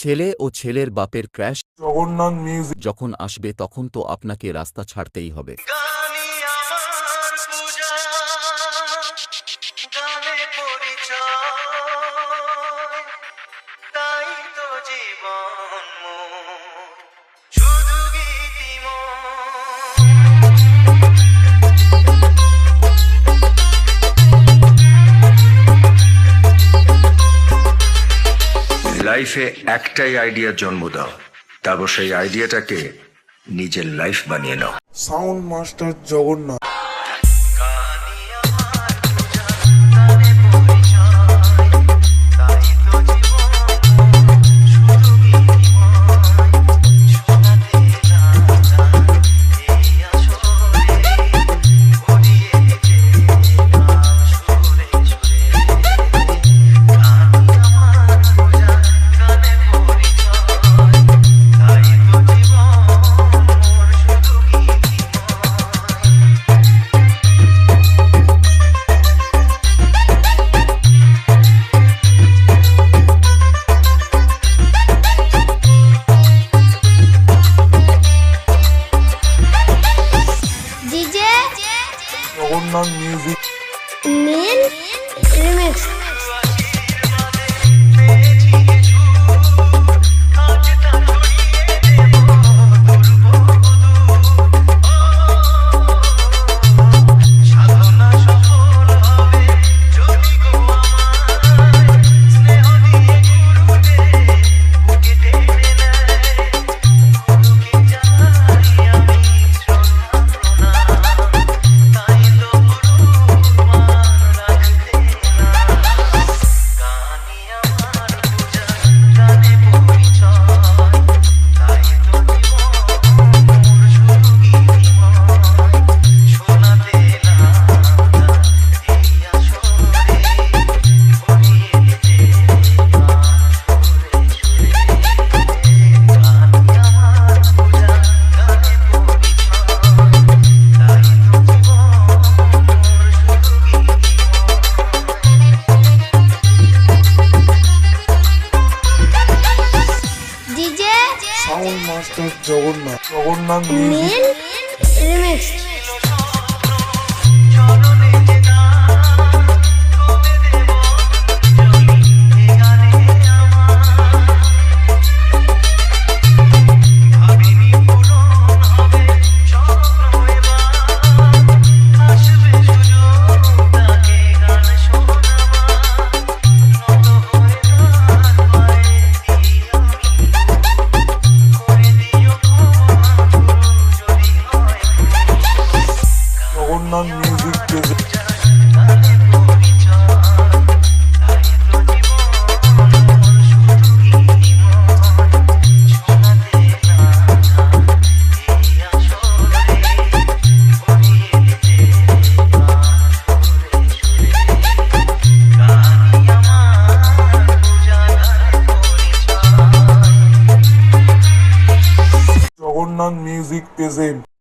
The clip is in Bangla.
ছেলে ও ছেলের বাপের ক্র্যাশ জগন্নাথ মিউজিক যখন আসবে তখন তো আপনাকে রাস্তা ছাড়তেই হবে। গানি আমার পূজা, গানে পরিচয়, তাই তো জীবন মোর শুধু গীতিময়। লাইফে একটাই আইডিয়ার জন্ম দাও, তারপর সেই আইডিয়াটাকে নিজের লাইফ বানিয়ে নাও। Sound master Jagannath. গানি আমার পূজা, গানে পরিচয়, তাই তো জীবন মোর শুধু গীতিময়। শোনাতে রাজা এই আসরে, ভরিয়ে দিতে গান সুরে সুরে। গানি আমার পূজা, গানে পরিচয়, তাই তো জীবন মোর শুধু গীতিময়। DJ Jagannath music. Neel remix. সাধনা সফল হবে যদি গো আমার স্নেহ দিয়ে গুরুদেব বুকে টেনে নেয়। গুরুকে জানাই আমি শ্রদ্ধা প্রণাম, তাই তো গুরুর মান রাখতে না। গানি আমার পূজা, গানে পরিচয়, তাই তো জীবন মোর শুধু গীতিময়। শোনাতে রাজা এই আসরে, ভরিয়ে দিতে গান সুরে সুরে। গানি আমার পূজা, গানে পরিচয়, তাই তো জীবন মোর শুধু গীতিময়। DJ sound master Jagannath. Jagannath music. Neel remix. চরণে যে দান কবে দেব অঞ্জলি, এ গানে আমার ভাবিনি পূরণ হবে স্বপ্ন এবার। আসবে সুযোগ তাকে গান শোনাবার, নত হয়ে তার পায়ে দিই আমি। করে দিও ক্ষমা গুরু যদি হয় জগন্নাথ মিউজিক প্রেজেন্ট। গানে পরিচয়, তাই তো জীবন মোর শুধু গীতিময়। শোনাতে রাজা এই আসরে, ভরিয়ে দিতে গান সুরে সুরে। গানি আমার পূজা, গানে পরিচয়। Jagannath music present.